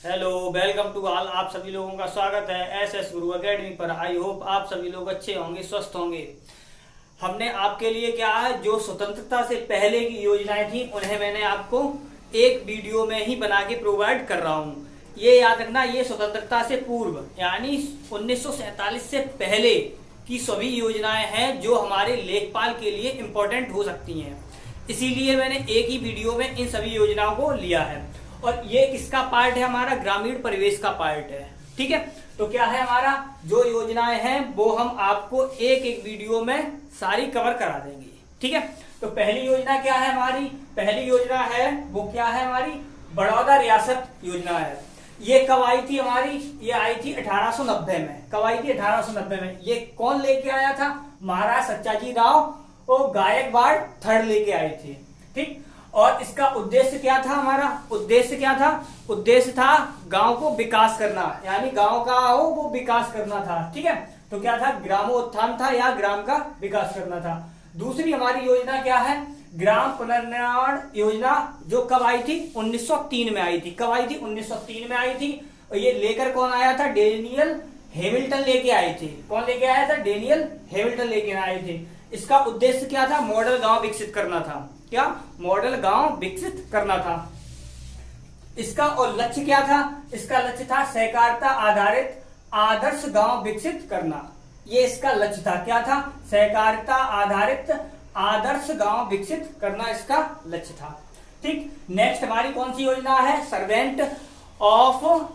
Hello, welcome to all. आप सभी लोगों का स्वागत है एस एस गुरु एकेडमी पर। आई होप आप सभी लोग अच्छे होंगे, स्वस्थ होंगे। हमने आपके लिए क्या है, जो स्वतंत्रता से पहले की योजनाएं थी उन्हें मैंने आपको एक वीडियो में ही बना के प्रोवाइड कर रहा हूँ। ये याद रखना, ये स्वतंत्रता से पूर्व यानी 1947 से पहले की सभी योजनाएं हैं जो हमारे लेखपाल के लिए इम्पोर्टेंट हो सकती हैं। इसीलिए मैंने एक ही वीडियो में इन सभी योजनाओं को लिया है। और ये किसका पार्ट है? हमारा ग्रामीण परिवेश का पार्ट है। ठीक है, तो क्या है, हमारा जो योजनाएं हैं वो हम आपको एक एक वीडियो में सारी कवर करा देंगे। ठीक है, तो पहली योजना क्या है हमारी? पहली योजना है वो क्या है हमारी? बड़ौदा रियासत योजना है। ये कब आई थी हमारी? ये आई थी 1890 में। कब आई थी? 1890 में। ये कौन लेके आया था? महाराज सच्चाजी राव और गायकवाड़ थर्ड लेके आए थे। ठीक, और इसका उद्देश्य क्या था? हमारा उद्देश्य क्या था? उद्देश्य था गांव को विकास करना, यानी गांव का हो वो विकास करना था। ठीक है, तो क्या था? ग्रामोत्थान था या ग्राम का विकास करना था। दूसरी हमारी योजना क्या है? ग्राम पुनर्निर्माण योजना, जो कब आई थी? 1903 में आई थी। कब आई थी? 1903 में आई थी। और ये लेकर कौन आया था? डेनियल हैमिल्टन लेके आए थे। कौन लेके आया था? डेनियल हैमिल्टन लेके आए थे। इसका उद्देश्य क्या था? मॉडल गांव विकसित करना था। क्या? मॉडल गांव विकसित करना था। इसका और लक्ष्य क्या था? इसका लक्ष्य था सहकारिता आधारित आदर्श गांव विकसित करना। ये इसका लक्ष्य था। क्या था? सहकारिता आधारित आदर्श गांव विकसित करना इसका लक्ष्य था। ठीक, नेक्स्ट हमारी कौन सी योजना है? Servant of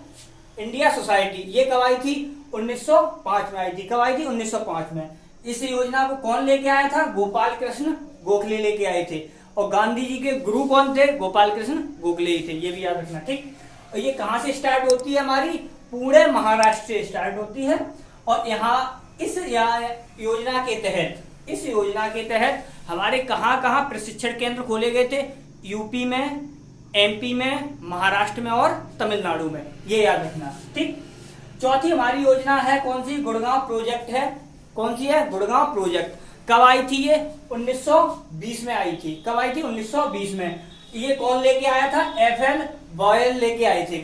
India society. ये कब आई थी? 1905 में आई थी। कब आई थी? 1905 में। इस योजना को कौन लेके आया था? गोपाल कृष्ण गोखले लेके आए थे। और गांधी जी के गुरु कौन थे? गोपाल कृष्ण गोखले ही थे। ये भी याद रखना। ठीक, और ये कहां से स्टार्ट होती है हमारी? पुणे महाराष्ट्र से स्टार्ट होती है। और यहाँ इस योजना के तहत हमारे कहां कहां प्रशिक्षण केंद्र खोले गए थे? यूपी में, एमपी में, महाराष्ट्र में और तमिलनाडु में। ये याद रखना। ठीक, चौथी हमारी योजना है कौन सी? गुड़गांव प्रोजेक्ट है। कौन सी है? गुड़गांव प्रोजेक्ट। कब आई थी ये? 1920 में आई थी। कब आई थी? 1920 में। ये कौन लेके आया था? एफएल ब्रायन लेके आए थे।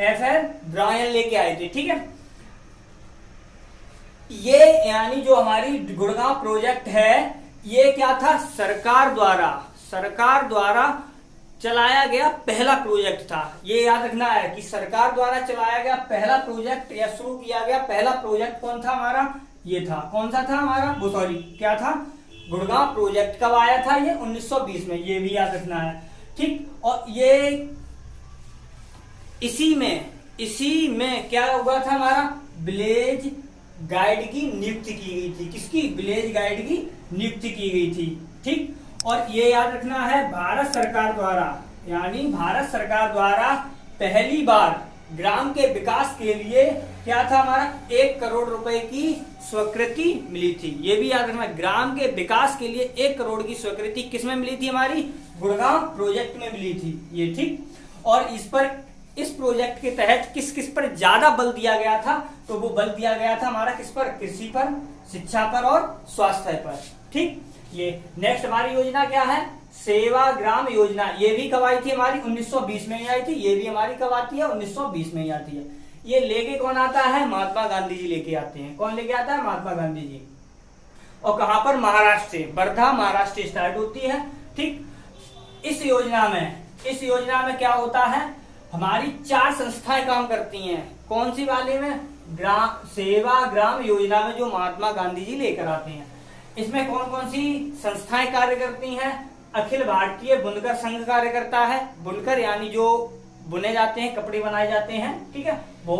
एफएल ब्रायन लेके आए थे। ठीक है, ये यानी जो हमारी गुड़गांव प्रोजेक्ट है, ये क्या था? सरकार द्वारा चलाया गया पहला प्रोजेक्ट था। ये याद रखना है कि सरकार द्वारा चलाया गया पहला प्रोजेक्ट या शुरू किया गया पहला प्रोजेक्ट कौन था हमारा? ये था। कौन सा था हमारा? वो सॉरी, क्या था? गुड़गांव प्रोजेक्ट। कब आया था ये? 1920 में। ये भी याद रखना है। ठीक, और ये इसी में क्या हुआ था हमारा? विलेज गाइड की नियुक्ति की गई थी। किसकी? विलेज गाइड की नियुक्ति की गई थी। ठीक, और ये याद रखना है भारत सरकार द्वारा पहली बार ग्राम के विकास के लिए क्या था हमारा? 1 करोड़ रुपए की स्वीकृति मिली थी। ये भी याद रखना, ग्राम के विकास के लिए 1 करोड़ की स्वीकृति किसमें मिली थी? हमारी गुड़गांव प्रोजेक्ट में मिली थी ये। ठीक, और इस प्रोजेक्ट के तहत किस किस पर ज्यादा बल दिया गया था? तो वो बल दिया गया था हमारा किस पर? कृषि पर, शिक्षा पर और स्वास्थ्य पर। ठीक, ये नेक्स्ट हमारी योजना क्या है? सेवा ग्राम योजना। ये भी कब आई थी हमारी? 1920 में ही आई थी। ये भी हमारी कब आती है? 1920 में ही आती है। ये लेके कौन आता है? महात्मा गांधी जी लेके आते हैं। कौन लेके आता है? महात्मा गांधी जी। और कहां पर? महाराष्ट्र से, वर्धा महाराष्ट्र स्टार्ट होती है। ठीक, इस योजना में क्या होता है? हमारी 4 संस्थाएं काम करती हैं। कौन सी वाले में? सेवा ग्राम योजना में, जो महात्मा गांधी जी लेकर आते हैं। इसमें कौन कौन सी संस्थाएं कार्य करती हैं? अखिल भारतीय बुनकर संघ कार्य करता है। बुनकर यानी जो बुने जाते हैं, कपड़े बनाए जाते हैं। ठीक है, वो।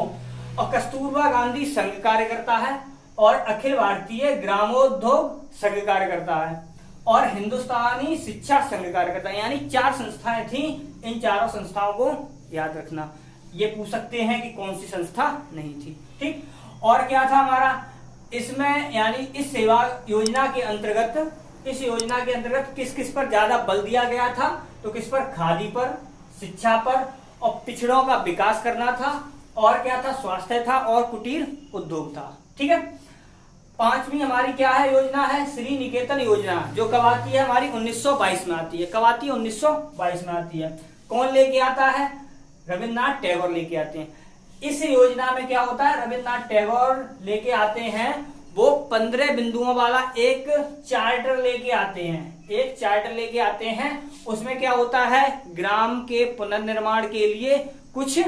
और कस्तूरबा गांधी संघ कार्य करता है। और अखिल भारतीय ग्रामोद्योग संघ कार्य करता है। और हिंदुस्तानी शिक्षा संघ कार्य करता है। यानी 4 संस्थाएं थी। इन चारों संस्थाओं को याद रखना। ये पूछ सकते हैं कि कौन सी संस्था नहीं थी। ठीक, और क्या था हमारा इसमें? यानी इस योजना के अंतर्गत किस किस पर ज्यादा बल दिया गया था? तो किस पर? खादी पर, शिक्षा पर और पिछड़ों का विकास करना था। और क्या था? स्वास्थ्य था और कुटीर उद्योग था। ठीक है, 5वीं हमारी क्या है? योजना है श्री निकेतन योजना, जो कब आती है हमारी? 1922 में आती है। कब आती है? 1922 में आती है। कौन लेके आता है? रविन्द्रनाथ टैगोर लेके आते हैं। इस योजना में क्या होता है, रविन्द्रनाथ टैगोर लेके आते हैं, वो 15 बिंदुओं वाला एक चार्टर लेके आते हैं, एक चार्टर लेके आते हैं। उसमें क्या होता है, ग्राम के पुनर्निर्माण के लिए कुछ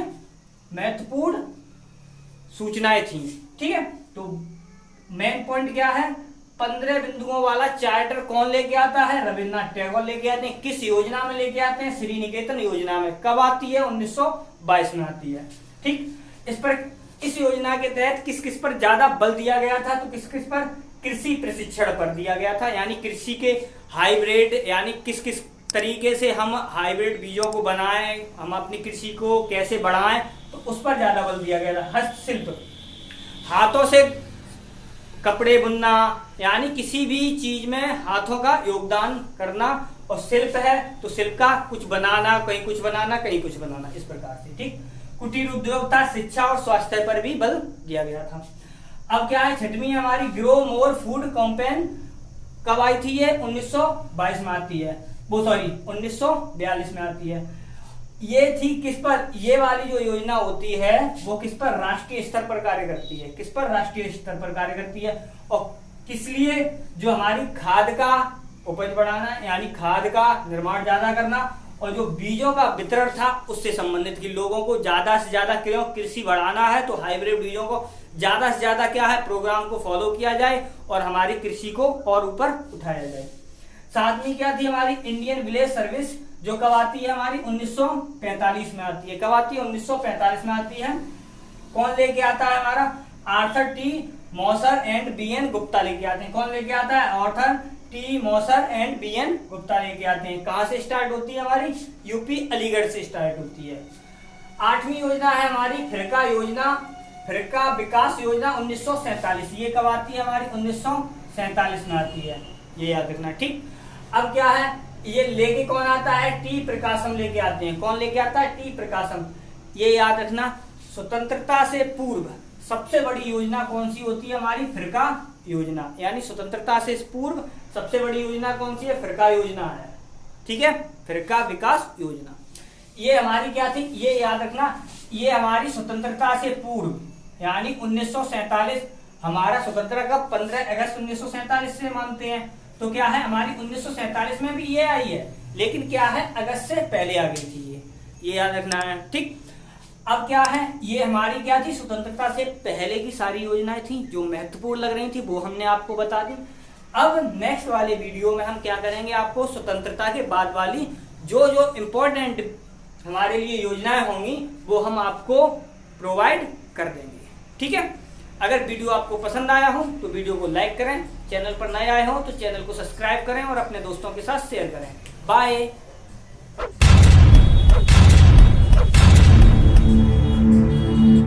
महत्वपूर्ण सूचनाएं थी। ठीक है, तो मेन पॉइंट क्या है, 15 बिंदुओं वाला चार्टर कौन लेके आता है, रविन्द्रनाथ टैगोर लेके आते हैं। किस योजना में लेके आते हैं, श्री निकेतन योजना में। कब आती है, 1922 में आती है। ठीक, इस योजना के तहत किस किस पर ज्यादा बल दिया गया था, तो किस किस पर, कृषि प्रशिक्षण पर दिया गया था, यानी कृषि के हाइब्रिड, यानी किस किस तरीके से हम हाइब्रिड बीजों को बनाएं, हम अपनी कृषि को कैसे बढ़ाएं, तो उस पर ज्यादा बल दिया गया था। हस्तशिल्प, हाथों से कपड़े बुनना, यानी किसी भी चीज में हाथों का योगदान करना। और शिल्प है तो शिल्प का कुछ बनाना, कहीं कुछ बनाना, कहीं कुछ बनाना, इस प्रकार से। ठीक, कुटीर उद्योग था, शिक्षा और स्वास्थ्य पर भी बल दिया गया था। अब क्या है, छठवीं हमारी ग्रो मोर फूड कैंपेन कब आई थी, ये 1922 में आती है, वो सॉरी 1942 में आती है। ये थी किस पर, ये वाली जो योजना होती है वो किस पर, राष्ट्रीय स्तर पर कार्य करती है। किस पर, राष्ट्रीय स्तर पर कार्य करती है। और किस लिए, जो हमारी खाद का उपज बढ़ाना, यानी खाद का निर्माण ज्यादा करना, और जो बीजों का वितरण था उससे संबंधित कि लोगों को ज्यादा से ज्यादा, क्यों कृषि बढ़ाना है तो हाइब्रिड बीजों को ज्यादा से ज्यादा क्या है, प्रोग्राम को फॉलो किया जाए और हमारी कृषि को और ऊपर उठाया जाए। सातवीं क्या थी हमारी, इंडियन विलेज सर्विस, जो कब आती है हमारी, 1945 में आती है। कब आती है, 1945 में आती है। कौन लेके आता है हमारा, Arthur T Mosser and B N. Gupta लेके आते हैं। कौन लेके आता है, Arthur T Mosser and B N. Gupta लेके आते हैं। कहां से स्टार्ट होती है हमारी, यूपी अलीगढ़ से स्टार्ट होती है। आठवीं योजना है हमारी फिरका योजना, फिरका विकास योजना 1947। ये कब आती है हमारी, 1947 में आती है, ये याद रखना। ठीक, अब क्या है, ये लेके कौन आता है, टी प्रकाशम लेके आते हैं। कौन लेके आता है, टी प्रकाशम। ये याद रखना, स्वतंत्रता से पूर्व सबसे बड़ी योजना कौन सी होती है हमारी, फिरका योजना, यानी स्वतंत्रता से पूर्व सबसे बड़ी योजना कौन सी है, फिरका योजना है। ठीक है, फिरका विकास योजना, ये हमारी क्या थी, ये याद रखना, ये हमारी स्वतंत्रता से पूर्व, यानी 1947। हमारा स्वतंत्रता कब, 15 अगस्त 1947 से मानते हैं, तो क्या है हमारी 1947 में भी ये आई है, लेकिन क्या है, अगस्त से पहले आ गई थी ये याद रखना है। ठीक, अब क्या है, ये हमारी क्या थी, स्वतंत्रता से पहले की सारी योजनाएं थी जो महत्वपूर्ण लग रही थी, वो हमने आपको बता दी। अब नेक्स्ट वाले वीडियो में हम क्या करेंगे, आपको स्वतंत्रता के बाद वाली जो जो इम्पोर्टेंट हमारे लिए योजनाएं होंगी वो हम आपको प्रोवाइड कर देंगे। ठीक है, अगर वीडियो आपको पसंद आया हो तो वीडियो को लाइक करें, चैनल पर नए आए हो तो चैनल को सब्सक्राइब करें और अपने दोस्तों के साथ शेयर करें। बाय।